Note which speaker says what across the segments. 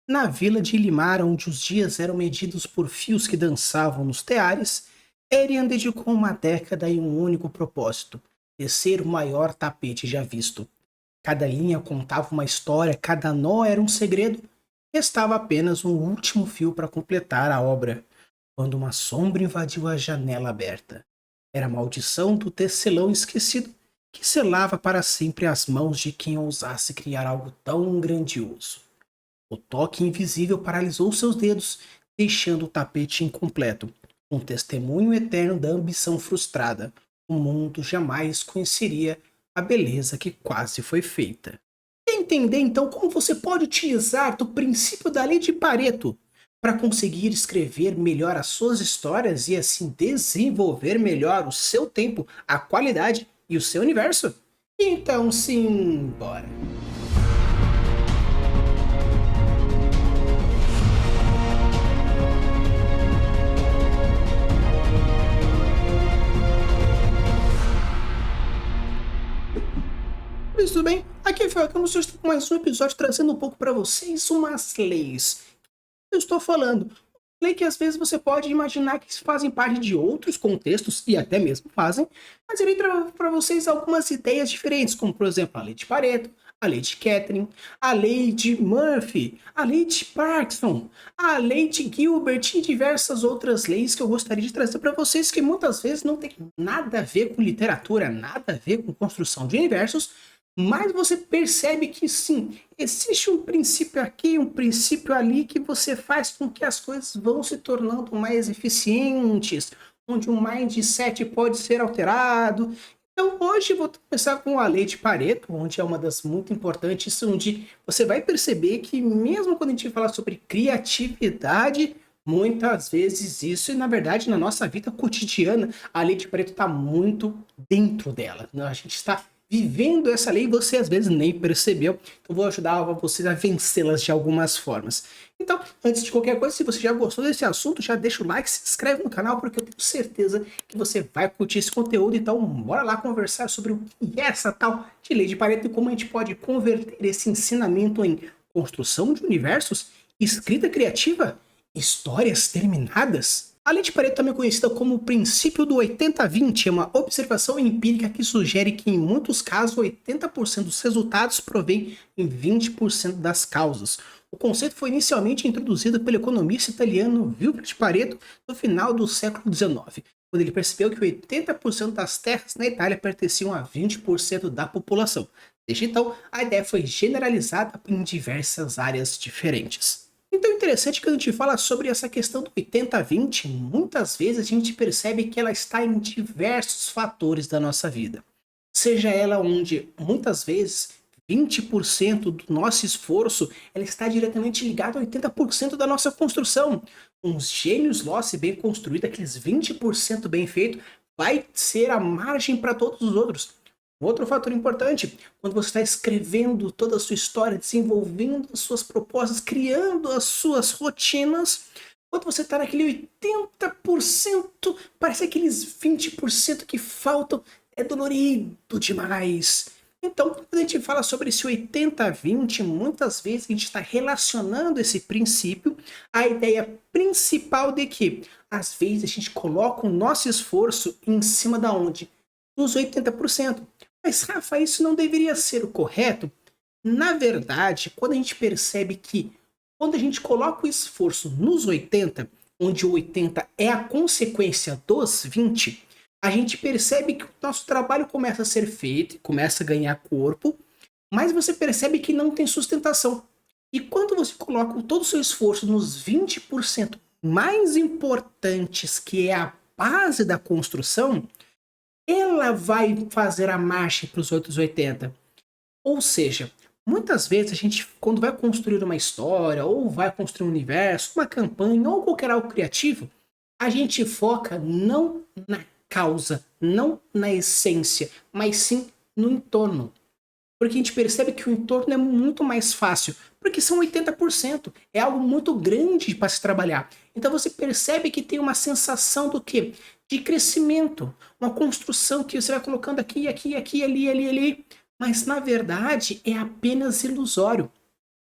Speaker 1: Na vila de Ilimar, onde os dias eram medidos por fios que dançavam nos teares, Erian dedicou uma década em um único propósito: tecer o maior tapete já visto. Cada linha contava uma história, cada nó era um segredo. Restava apenas um último fio para completar a obra, quando uma sombra invadiu a janela aberta. Era a maldição do tecelão esquecido, que selava para sempre as mãos de quem ousasse criar algo tão grandioso. O toque invisível paralisou seus dedos, deixando o tapete incompleto, um testemunho eterno da ambição frustrada. O mundo jamais conheceria a beleza que quase foi feita. Quer entender então como você pode utilizar do princípio da lei de Pareto para conseguir escrever melhor as suas histórias e assim desenvolver melhor o seu tempo, a qualidade e o seu universo? Então, sim, bora! Pois tudo bem, aqui foi o estou com mais um episódio trazendo um pouco para vocês umas leis. Eu estou falando, lei que às vezes você pode imaginar que fazem parte de outros contextos, e até mesmo fazem, mas irei trazer para vocês algumas ideias diferentes, como por exemplo a lei de Pareto, a lei de Catherine, a lei de Murphy, a lei de Parkinson, a lei de Gilbert e diversas outras leis que eu gostaria de trazer para vocês que muitas vezes não tem nada a ver com literatura, nada a ver com construção de universos, mas você percebe que sim, existe um princípio aqui, um princípio ali que você faz com que as coisas vão se tornando mais eficientes, onde o mindset pode ser alterado. Então hoje vou começar com a lei de Pareto, onde é uma das muito importantes, onde você vai perceber que mesmo quando a gente fala sobre criatividade, muitas vezes isso, e na verdade na nossa vida cotidiana, a lei de Pareto está muito dentro dela, né? A gente está vivendo essa lei, você às vezes nem percebeu. Então vou ajudar vocês a vencê-las de algumas formas. Então, antes de qualquer coisa, se você já gostou desse assunto, já deixa o like, se inscreve no canal, porque eu tenho certeza que você vai curtir esse conteúdo. Então, bora lá conversar sobre o que é essa tal de lei de Pareto e como a gente pode converter esse ensinamento em construção de universos, escrita criativa, histórias terminadas. A lei de Pareto, também conhecida como o princípio do 80-20, é uma observação empírica que sugere que, em muitos casos, 80% dos resultados provém em 20% das causas. O conceito foi inicialmente introduzido pelo economista italiano Vilfredo Pareto no final do século XIX, quando ele percebeu que 80% das terras na Itália pertenciam a 20% da população. Desde então, a ideia foi generalizada em diversas áreas diferentes. Então é interessante que a gente fala sobre essa questão do 80-20, muitas vezes a gente percebe que ela está em diversos fatores da nossa vida. Seja ela onde, muitas vezes, 20% do nosso esforço ela está diretamente ligado a 80% da nossa construção. Uns gênios loss bem construídos, aqueles 20% bem feito, vai ser a margem para todos os outros. Outro fator importante, quando você está escrevendo toda a sua história, desenvolvendo as suas propostas, criando as suas rotinas, quando você está naquele 80%, parece aqueles 20% que faltam, é dolorido demais. Então, quando a gente fala sobre esse 80-20, muitas vezes a gente está relacionando esse princípio à ideia principal de que, às vezes, a gente coloca o nosso esforço em cima da onde? Dos 80%. Mas, Rafa, isso não deveria ser o correto? Na verdade, quando a gente percebe que quando a gente coloca o esforço nos 80, onde o 80 é a consequência dos 20, a gente percebe que o nosso trabalho começa a ser feito, começa a ganhar corpo, mas você percebe que não tem sustentação. E quando você coloca todo o seu esforço nos 20% mais importantes, que é a base da construção, ela vai fazer a marcha para os outros 80. Ou seja, muitas vezes a gente, quando vai construir uma história, ou vai construir um universo, uma campanha, ou qualquer algo criativo, a gente foca não na causa, não na essência, mas sim no entorno. Porque a gente percebe que o entorno é muito mais fácil, porque são 80%, é algo muito grande para se trabalhar. Então você percebe que tem uma sensação do quê? De crescimento, uma construção que você vai colocando aqui, aqui, aqui, ali, ali, ali, mas na verdade é apenas ilusório.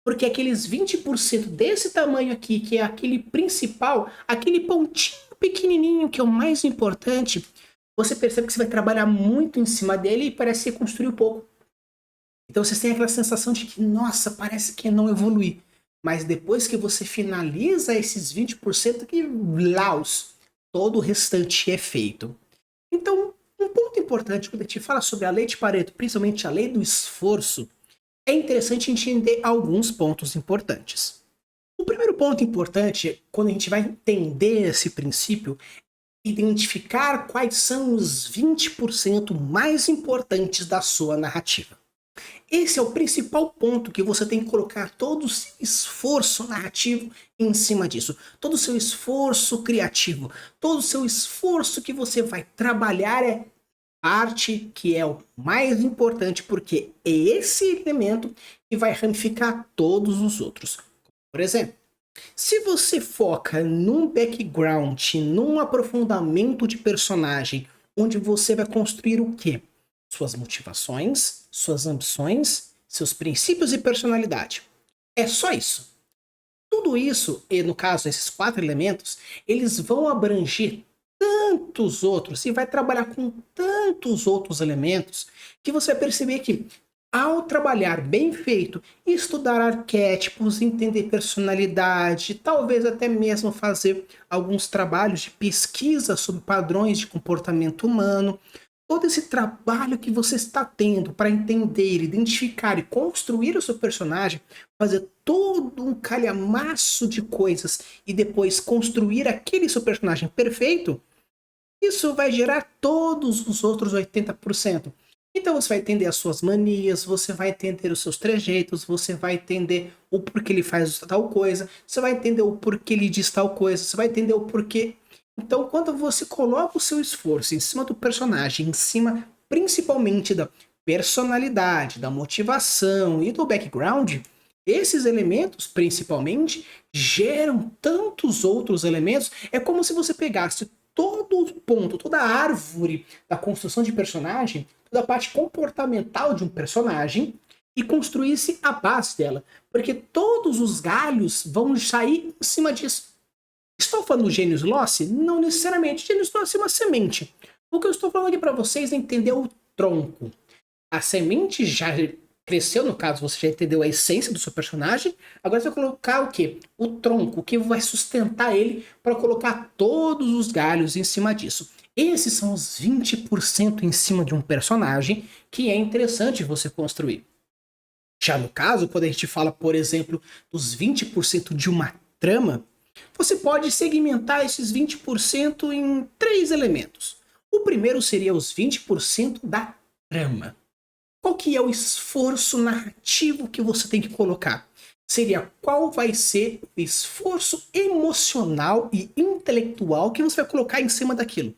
Speaker 1: Porque aqueles 20% desse tamanho aqui, que é aquele principal, aquele pontinho pequenininho que é o mais importante, você percebe que você vai trabalhar muito em cima dele e parece que você construiu pouco. Então vocês têm aquela sensação de que, nossa, parece que não evolui. Mas depois que você finaliza esses 20%, que laus, todo o restante é feito. Então, um ponto importante quando a gente fala sobre a lei de Pareto, principalmente a lei do esforço, é interessante entender alguns pontos importantes. O primeiro ponto importante, quando a gente vai entender esse princípio, é identificar quais são os 20% mais importantes da sua narrativa. Esse é o principal ponto que você tem que colocar todo o seu esforço narrativo em cima disso. Todo o seu esforço criativo, todo o seu esforço que você vai trabalhar é parte que é o mais importante, porque é esse elemento que vai ramificar todos os outros. Por exemplo, se você foca num background, num aprofundamento de personagem, onde você vai construir o quê? Suas motivações, suas ambições, seus princípios e personalidade. É só isso. Tudo isso, e no caso esses 4 elementos, eles vão abranger tantos outros e vai trabalhar com tantos outros elementos que você vai perceber que ao trabalhar bem feito, estudar arquétipos, entender personalidade, talvez até mesmo fazer alguns trabalhos de pesquisa sobre padrões de comportamento humano, todo esse trabalho que você está tendo para entender, identificar e construir o seu personagem, fazer todo um calhamaço de coisas e depois construir aquele seu personagem perfeito, isso vai gerar todos os outros 80%. Então você vai entender as suas manias, você vai entender os seus trejeitos, você vai entender o porquê ele faz tal coisa, você vai entender o porquê ele diz tal coisa, você vai entender o porquê. Então, quando você coloca o seu esforço em cima do personagem, em cima principalmente da personalidade, da motivação e do background, esses elementos, principalmente, geram tantos outros elementos. É como se você pegasse todo o ponto, toda a árvore da construção de personagem, toda a parte comportamental de um personagem e construísse a base dela. Porque todos os galhos vão sair em cima disso. Estou falando do Genius Loci? Não necessariamente. Genius Loci é uma semente. O que eu estou falando aqui para vocês é entender o tronco. A semente já cresceu, no caso, você já entendeu a essência do seu personagem. Agora você vai colocar o quê? O tronco, o que vai sustentar ele para colocar todos os galhos em cima disso. Esses são os 20% em cima de um personagem que é interessante você construir. Já no caso, quando a gente fala, por exemplo, dos 20% de uma trama, você pode segmentar esses 20% em 3 elementos. O primeiro seria os 20% da trama. Qual que é o esforço narrativo que você tem que colocar? Seria qual vai ser o esforço emocional e intelectual que você vai colocar em cima daquilo.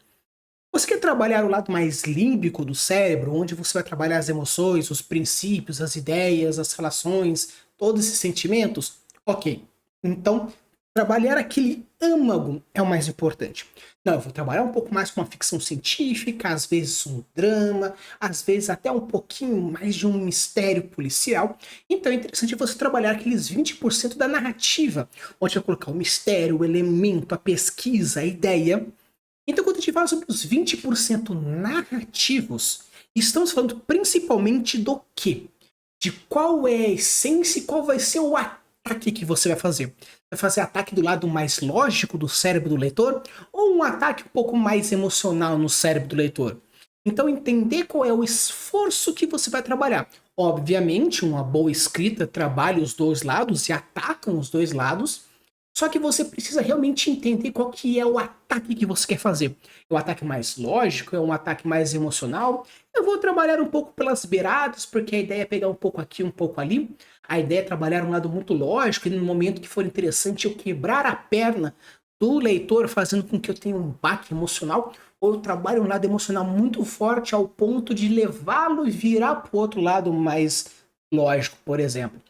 Speaker 1: Você quer trabalhar o lado mais límbico do cérebro, onde você vai trabalhar as emoções, os princípios, as ideias, as relações, todos esses sentimentos? Ok. Então, trabalhar aquele âmago é o mais importante. Não, eu vou trabalhar um pouco mais com uma ficção científica, às vezes um drama, às vezes até um pouquinho mais de um mistério policial. Então é interessante você trabalhar aqueles 20% da narrativa, onde vai colocar o mistério, o elemento, a pesquisa, a ideia. Então quando a gente fala sobre os 20% narrativos, estamos falando principalmente do quê? De qual é a essência e qual vai ser o ataque que você vai fazer. Vai fazer ataque do lado mais lógico do cérebro do leitor ou um ataque um pouco mais emocional no cérebro do leitor? Então entender qual é o esforço que você vai trabalhar. Obviamente, uma boa escrita trabalha os dois lados e ataca os dois lados, só que você precisa realmente entender qual que é o ataque que você quer fazer. É um ataque mais lógico? É um ataque mais emocional? Eu vou trabalhar um pouco pelas beiradas, porque a ideia é pegar um pouco aqui, um pouco ali. A ideia é trabalhar um lado muito lógico e no momento que for interessante eu quebrar a perna do leitor, fazendo com que eu tenha um baque emocional, ou eu trabalho um lado emocional muito forte ao ponto de levá-lo e virar para o outro lado mais lógico, por exemplo.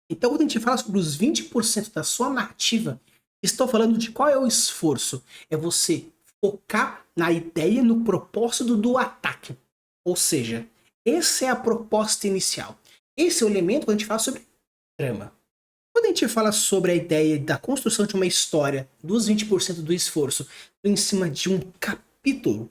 Speaker 1: Então, quando a gente fala sobre os 20% da sua narrativa, estou falando de qual é o esforço. É você focar na ideia, no propósito do ataque. Ou seja, essa é a proposta inicial. Esse é o elemento quando a gente fala sobre trama. Quando a gente fala sobre a ideia da construção de uma história dos 20% do esforço em cima de um capítulo,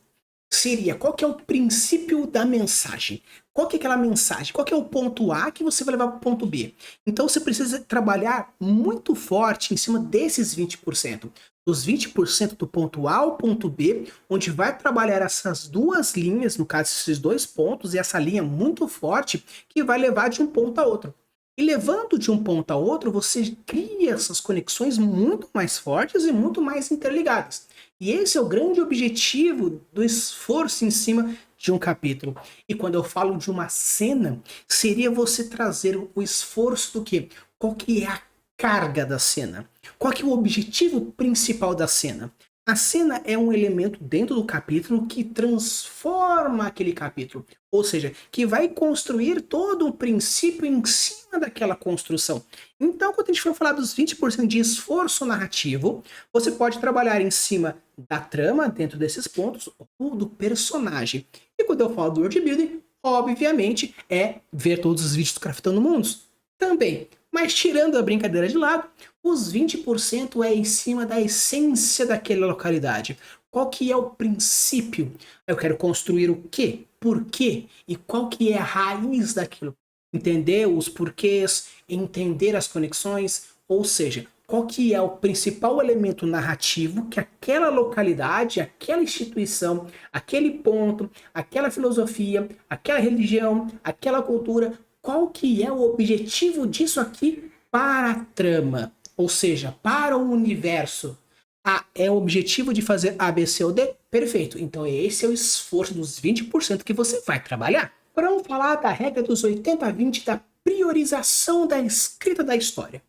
Speaker 1: seria qual que é o princípio da mensagem? Qual que é aquela mensagem? Qual que é o ponto A que você vai levar para o ponto B? Então você precisa trabalhar muito forte em cima desses 20%. Dos 20% do ponto A ao ponto B, onde vai trabalhar essas duas linhas, no caso esses dois pontos, e essa linha muito forte que vai levar de um ponto a outro. E levando de um ponto a outro, você cria essas conexões muito mais fortes e muito mais interligadas. E esse é o grande objetivo do esforço em cima de um capítulo. E quando eu falo de uma cena, seria você trazer o esforço do quê? Qual que é a carga da cena? Qual que é o objetivo principal da cena? A cena é um elemento dentro do capítulo que transforma aquele capítulo, ou seja, que vai construir todo um princípio em cima daquela construção. Então, quando a gente for falar dos 20% de esforço narrativo, você pode trabalhar em cima da trama dentro desses pontos ou do personagem. E quando eu falo do world building, obviamente é ver todos os vídeos do Craftando Mundos também. Mas tirando a brincadeira de lado, os 20% é em cima da essência daquela localidade. Qual que é o princípio? Eu quero construir o quê? Por quê? E qual que é a raiz daquilo? Entender os porquês, entender as conexões, ou seja, qual que é o principal elemento narrativo que aquela localidade, aquela instituição, aquele ponto, aquela filosofia, aquela religião, aquela cultura, qual que é o objetivo disso aqui para a trama? Ou seja, para o universo. Ah, é o objetivo de fazer A, B, C ou D? Perfeito. Então esse é o esforço dos 20% que você vai trabalhar. Agora vamos falar da regra dos 80-20 da priorização da escrita da história.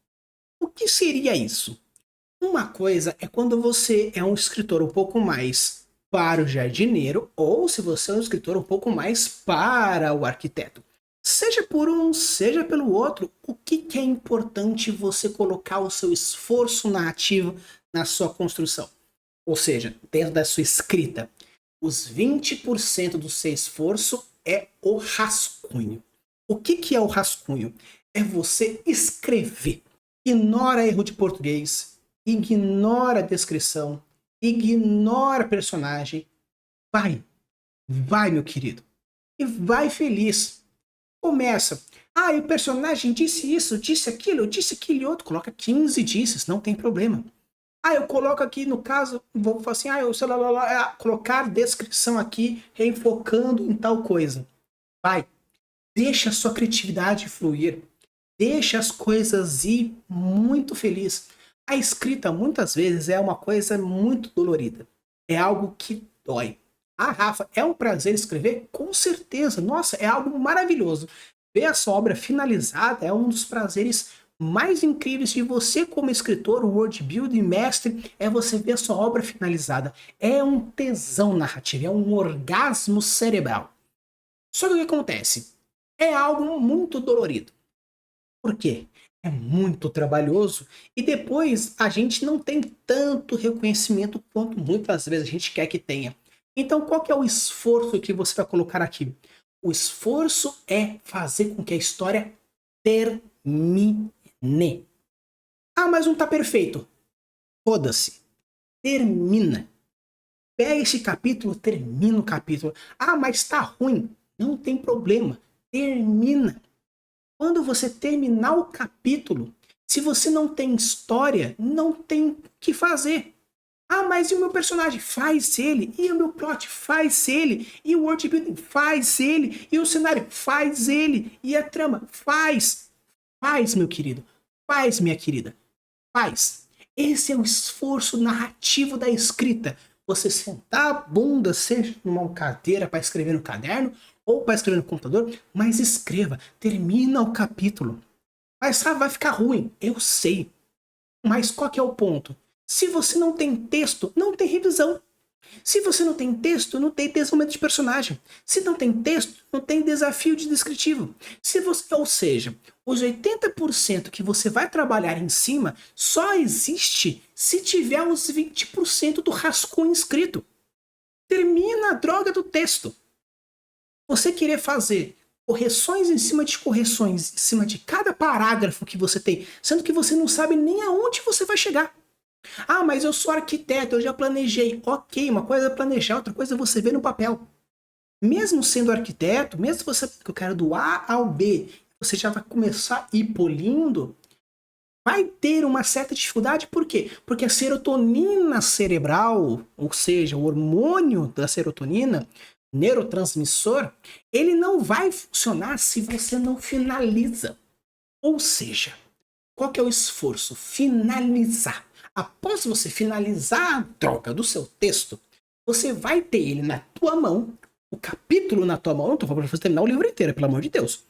Speaker 1: O que seria isso? Uma coisa é quando você é um escritor um pouco mais para o jardineiro, ou se você é um escritor um pouco mais para o arquiteto. Seja por um, seja pelo outro, o que é importante você colocar o seu esforço narrativo na sua construção? Ou seja, dentro da sua escrita, os 20% do seu esforço é o rascunho. O que é o rascunho? É você escrever. Ignora erro de português, ignora descrição, ignora personagem. Vai, meu querido. E vai feliz. Começa. Ah, e o personagem disse isso, disse aquele outro. Coloca 15 disses, não tem problema. Ah, eu coloco aqui, no caso, vou falar assim, eu sei lá, colocar descrição aqui, enfocando em tal coisa. Vai. Deixa a sua criatividade fluir. Deixa as coisas ir muito feliz. A escrita, muitas vezes, é uma coisa muito dolorida. É algo que dói. Ah, Rafa, é um prazer escrever? Com certeza. Nossa, é algo maravilhoso. Ver a sua obra finalizada é um dos prazeres mais incríveis de você como escritor, world building mestre, é você ver a sua obra finalizada. É um tesão narrativo, é um orgasmo cerebral. Só que o que acontece? É algo muito dolorido. Por quê? É muito trabalhoso e depois a gente não tem tanto reconhecimento quanto muitas vezes a gente quer que tenha. Então, qual que é o esforço que você vai colocar aqui? O esforço é fazer com que a história termine. Ah, mas não tá perfeito. Foda-se. Termina. Pega esse capítulo, termina o capítulo. Ah, mas tá ruim. Não tem problema. Termina. Quando você terminar o capítulo, se você não tem história, não tem o que fazer. Ah, mas e o meu personagem? Faz ele. E o meu plot? Faz ele. E o world building? Faz ele. E o cenário? Faz ele. E a trama? Faz. Faz, meu querido. Faz, minha querida. Faz. Esse é o esforço narrativo da escrita. Você sentar a bunda, seja numa cadeira para escrever no caderno, ou para escrever no computador, mas escreva. Termina o capítulo. Mas sabe, vai ficar ruim. Eu sei. Mas qual que é o ponto? Se você não tem texto, não tem revisão. Se você não tem texto, não tem desenvolvimento de personagem. Se não tem texto, não tem desafio de descritivo. Se você, ou seja, os 80% que você vai trabalhar em cima só existe se tiver os 20% do rascunho escrito. Termina a droga do texto. Você querer fazer correções em cima de correções, em cima de cada parágrafo que você tem, sendo que você não sabe nem aonde você vai chegar. Ah, mas eu sou arquiteto, eu já planejei. Ok, uma coisa é planejar, outra coisa é você ver no papel. Mesmo sendo arquiteto, mesmo você que eu quero do A ao B, você já vai começar a ir polindo, vai ter uma certa dificuldade, por quê? Porque a serotonina cerebral, ou seja, o hormônio da serotonina, neurotransmissor, ele não vai funcionar se você não finaliza. Ou seja, qual que é o esforço? Finalizar. Após você finalizar a droga do seu texto, você vai ter ele na tua mão, o capítulo na tua mão, não estou falando para você terminar o livro inteiro, pelo amor de Deus.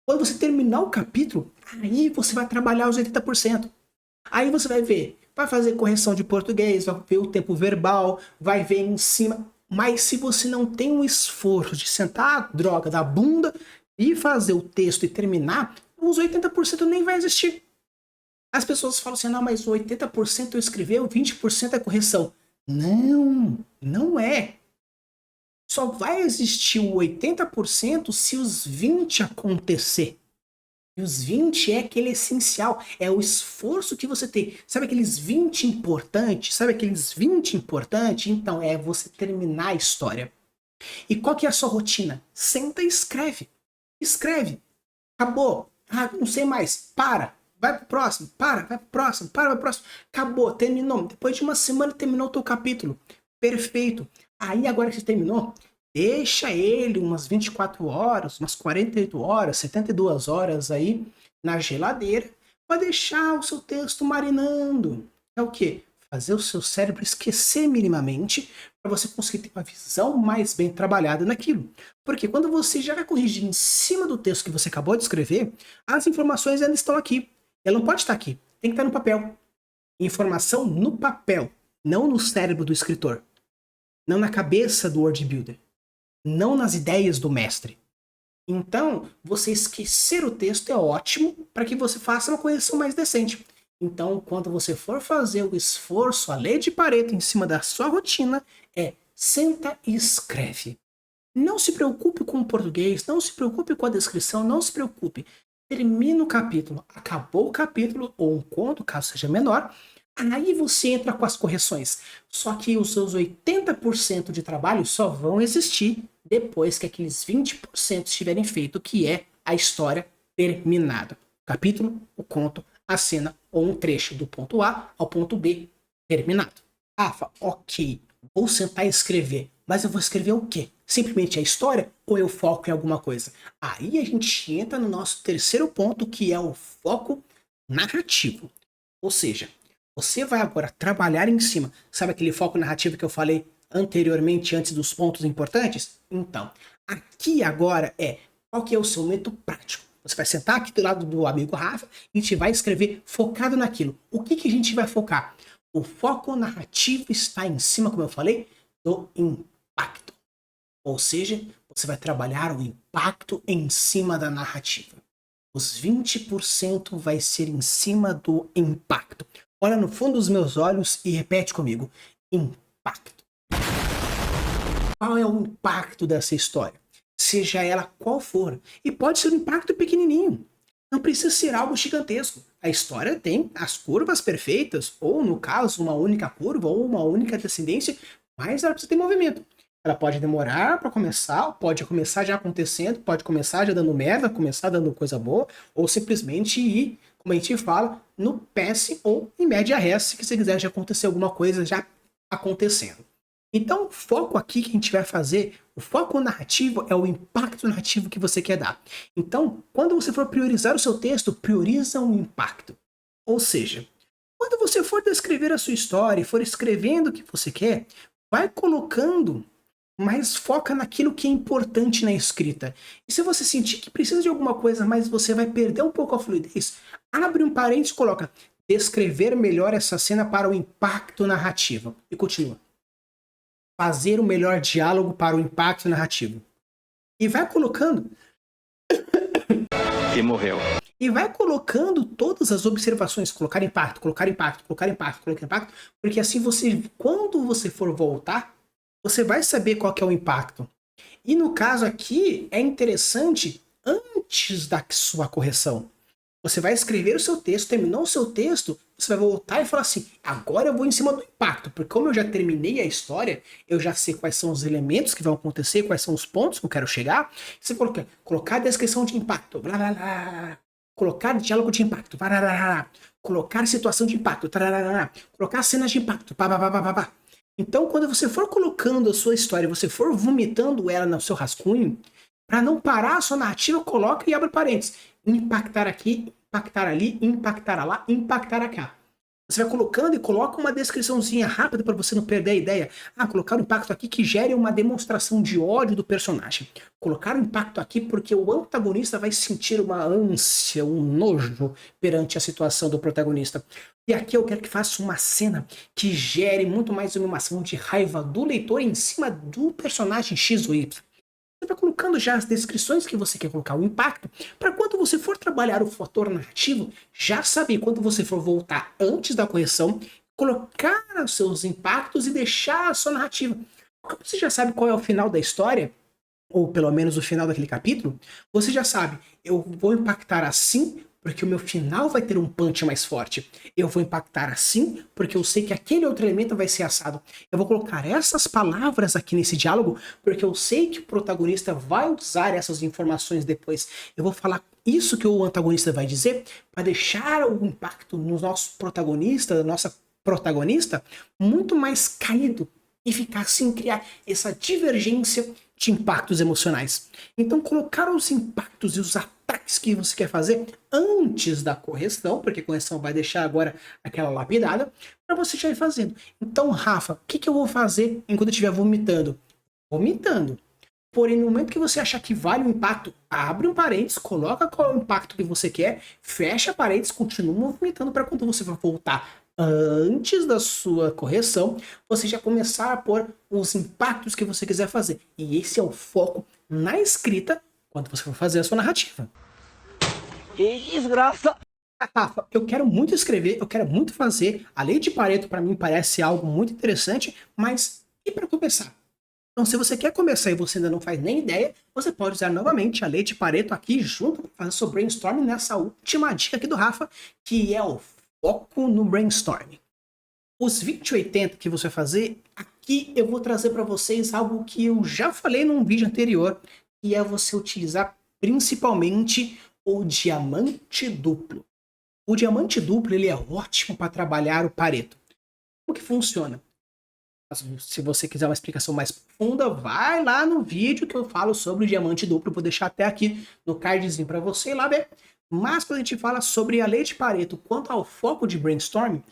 Speaker 1: Quando você terminar o capítulo, aí você vai trabalhar os 80%. Aí você vai ver, vai fazer correção de português, vai ver o tempo verbal, vai ver em cima. Mas se você não tem um esforço de sentar a droga da bunda e fazer o texto e terminar, os 80% nem vai existir. As pessoas falam assim, não, mas 80% eu escreveu, 20% é correção. Não, não é. Só vai existir o 80% se os 20 acontecer. E os 20 é aquele essencial, é o esforço que você tem. Sabe aqueles 20 importantes? Sabe aqueles 20 importantes? Então, é você terminar a história. E qual que é a sua rotina? Senta e escreve. Escreve. Acabou. Ah, não sei mais. Para. Vai pro próximo. Vai pro próximo. Vai pro próximo. Acabou. Terminou. Depois de uma semana terminou o teu capítulo. Perfeito. Aí agora que você terminou, deixa ele umas 24 horas, umas 48 horas, 72 horas aí na geladeira para deixar o seu texto marinando. É o quê? Fazer o seu cérebro esquecer minimamente para você conseguir ter uma visão mais bem trabalhada naquilo. Porque quando você já vai corrigir em cima do texto que você acabou de escrever, as informações ainda estão aqui. Ela não pode estar aqui, tem que estar no papel. Informação no papel, não no cérebro do escritor. Não na cabeça do word builder. Não nas ideias do mestre. Então, você esquecer o texto é ótimo para que você faça uma correção mais decente. Então, quando você for fazer o esforço, a lei de Pareto em cima da sua rotina, senta e escreve. Não se preocupe com o português, não se preocupe com a descrição, não se preocupe. Termina o capítulo, acabou o capítulo, ou um conto, caso seja menor, aí você entra com as correções. Só que os seus 80% de trabalho só vão existir depois que aqueles 20% estiverem feito, que é a história terminada. O capítulo, o conto, a cena ou um trecho do ponto A ao ponto B terminado. Rafa, ok, vou sentar e escrever, mas eu vou escrever o quê? Simplesmente a história ou eu foco em alguma coisa? Aí a gente entra no nosso terceiro ponto, que é o foco narrativo. Ou seja, você vai agora trabalhar em cima. Sabe aquele foco narrativo que eu falei anteriormente, antes dos pontos importantes? Então, aqui agora qual que é o seu método prático? Você vai sentar aqui do lado do amigo Rafa e a gente vai escrever focado naquilo. O que a gente vai focar? O foco narrativo está em cima, como eu falei, do impacto. Ou seja, você vai trabalhar o impacto em cima da narrativa. Os 20% vai ser em cima do impacto. Olha no fundo dos meus olhos e repete comigo. Impacto. Qual é o impacto dessa história? Seja ela qual for. E pode ser um impacto pequenininho. Não precisa ser algo gigantesco. A história tem as curvas perfeitas, ou no caso, uma única curva, ou uma única descendência, mas ela precisa ter movimento. Ela pode demorar para começar, pode começar já acontecendo, pode começar já dando merda, começar dando coisa boa, ou simplesmente ir, como a gente fala, no PS ou em média res, se você quiser já acontecer alguma coisa já acontecendo. Então, o foco aqui que a gente vai fazer, o foco narrativo é o impacto narrativo que você quer dar. Então, quando você for priorizar o seu texto, prioriza o impacto. Ou seja, quando você for descrever a sua história e for escrevendo o que você quer, vai colocando, mas foca naquilo que é importante na escrita. E se você sentir que precisa de alguma coisa, mas você vai perder um pouco a fluidez, abre um parênteses e coloca descrever melhor essa cena para o impacto narrativo. E continua. Fazer o melhor diálogo para o impacto narrativo. E vai colocando.
Speaker 2: E morreu.
Speaker 1: E vai colocando todas as observações, colocar impacto, colocar impacto, colocar impacto, colocar impacto, porque assim você, quando você for voltar, você vai saber qual que é o impacto. E no caso aqui, é interessante antes da sua correção. Você vai escrever o seu texto, terminou o seu texto, você vai voltar e falar assim, agora eu vou em cima do impacto, porque como eu já terminei a história, eu já sei quais são os elementos que vão acontecer, quais são os pontos que eu quero chegar. Você colocar descrição de impacto, blá, blá, blá, colocar diálogo de impacto, blá, blá, blá, colocar situação de impacto, blá, blá, blá, colocar cenas de impacto, pá, pá, pá, pá, pá, pá. Então, quando você for colocando a sua história, você for vomitando ela no seu rascunho, para não parar a sua narrativa, coloca e abre parênteses. Impactar aqui, impactar ali, impactar lá, impactar cá. Você vai colocando e coloca uma descriçãozinha rápida para você não perder a ideia. Ah, colocar um impacto aqui que gere uma demonstração de ódio do personagem. Colocar um impacto aqui porque o antagonista vai sentir uma ânsia, um nojo perante a situação do protagonista. E aqui eu quero que faça uma cena que gere muito mais uma ação de raiva do leitor em cima do personagem X ou Y. Você vai colocando já as descrições que você quer colocar, o impacto, para quando você for trabalhar o fator narrativo, já saber quando você for voltar antes da correção, colocar os seus impactos e deixar a sua narrativa. Porque você já sabe qual é o final da história, ou pelo menos o final daquele capítulo, você já sabe, eu vou impactar assim, porque o meu final vai ter um punch mais forte. Eu vou impactar assim, porque eu sei que aquele outro elemento vai ser assado. Eu vou colocar essas palavras aqui nesse diálogo, porque eu sei que o protagonista vai usar essas informações depois. Eu vou falar isso que o antagonista vai dizer, para deixar o impacto no nosso protagonista, da nossa protagonista, muito mais caído, e ficar assim, criar essa divergência de impactos emocionais. Então, colocar os impactos e os ataques que você quer fazer antes da correção, porque a correção vai deixar agora aquela lapidada, para você já ir fazendo. Então, Rafa, o que eu vou fazer enquanto eu estiver vomitando? Vomitando. Porém, no momento que você achar que vale o impacto, abre um parênteses, coloca qual é o impacto que você quer, fecha parênteses, continua movimentando para quando você vai voltar antes da sua correção, você já começar a pôr os impactos que você quiser fazer. E esse é o foco na escrita quando você for fazer a sua narrativa.
Speaker 2: Que desgraça!
Speaker 1: Rafa, eu quero muito escrever, eu quero muito fazer. A lei de Pareto para mim parece algo muito interessante, mas e para começar? Então, se você quer começar e você ainda não faz nem ideia, você pode usar novamente a lei de Pareto aqui junto para fazer seu brainstorming nessa última dica aqui do Rafa, que é o foco no brainstorming. Os 20/80 que você vai fazer, aqui eu vou trazer para vocês algo que eu já falei num vídeo anterior, que é você utilizar principalmente o diamante duplo. O diamante duplo ele é ótimo para trabalhar o Pareto. Como que funciona? Se você quiser uma explicação mais profunda, vai lá no vídeo que eu falo sobre o diamante duplo. Vou deixar até aqui no cardzinho para você ir lá ver. Mas quando a gente fala sobre a lei de Pareto quanto ao foco de brainstorming, o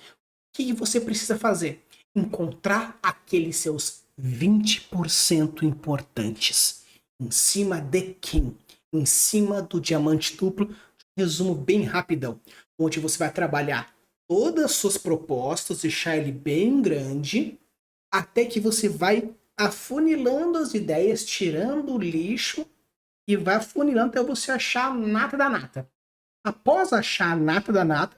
Speaker 1: que você precisa fazer? Encontrar aqueles seus 20% importantes. Em cima de quem? Em cima do diamante duplo. Resumo bem rapidão. Onde você vai trabalhar todas as suas propostas, deixar ele bem grande, até que você vai afunilando as ideias, tirando o lixo e vai afunilando até você achar a nata da nata. Após achar a nata da nata,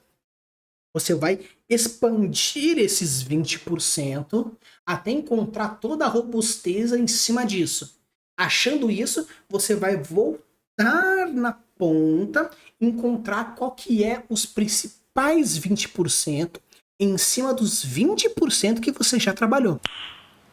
Speaker 1: você vai expandir esses 20% até encontrar toda a robusteza em cima disso. Achando isso, você vai voltar na ponta, encontrar qual que é os principais 20% em cima dos 20% que você já trabalhou.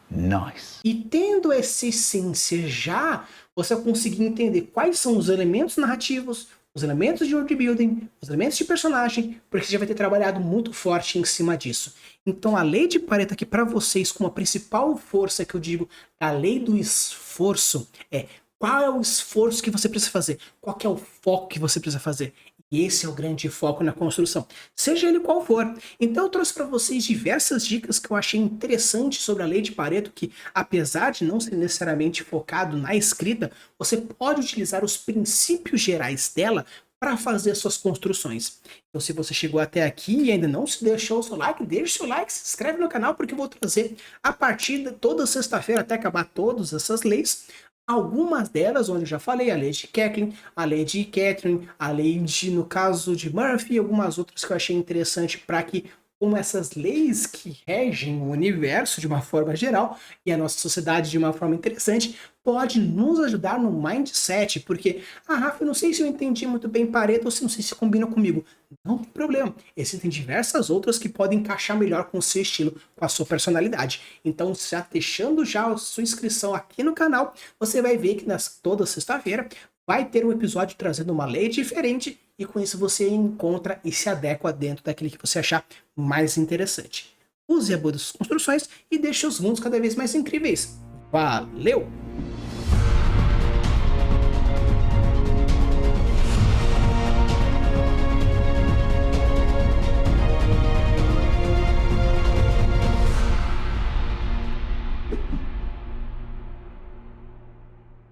Speaker 2: Nice.
Speaker 1: E tendo essa essência já, você vai conseguir entender quais são os elementos narrativos, os elementos de world building, os elementos de personagem, porque você já vai ter trabalhado muito forte em cima disso. Então a lei de Pareto aqui para vocês, como a principal força que eu digo, a lei do esforço, é qual é o esforço que você precisa fazer, qual que é o foco que você precisa fazer. E esse é o grande foco na construção, seja ele qual for. Então eu trouxe para vocês diversas dicas que eu achei interessantes sobre a lei de Pareto, que apesar de não ser necessariamente focado na escrita, você pode utilizar os princípios gerais dela para fazer as suas construções. Então se você chegou até aqui e ainda não se deixou o seu like, deixe o seu like, se inscreve no canal, porque eu vou trazer a partir de toda sexta-feira até acabar todas essas leis. Algumas delas, onde eu já falei, a lei de Kathleen, a lei de Catherine, a lei de, no caso de Murphy, e algumas outras que eu achei interessante para que como essas leis que regem o universo de uma forma geral e a nossa sociedade de uma forma interessante pode nos ajudar no mindset, porque, Rafa, eu não sei se eu entendi muito bem Pareto ou se não sei se combina comigo. Não tem problema, existem diversas outras que podem encaixar melhor com o seu estilo, com a sua personalidade. Então, já deixando já a sua inscrição aqui no canal, você vai ver que toda sexta-feira vai ter um episódio trazendo uma lei diferente e com isso você encontra e se adequa dentro daquele que você achar mais interessante. Use a boa das construções e deixe os mundos cada vez mais incríveis. Valeu!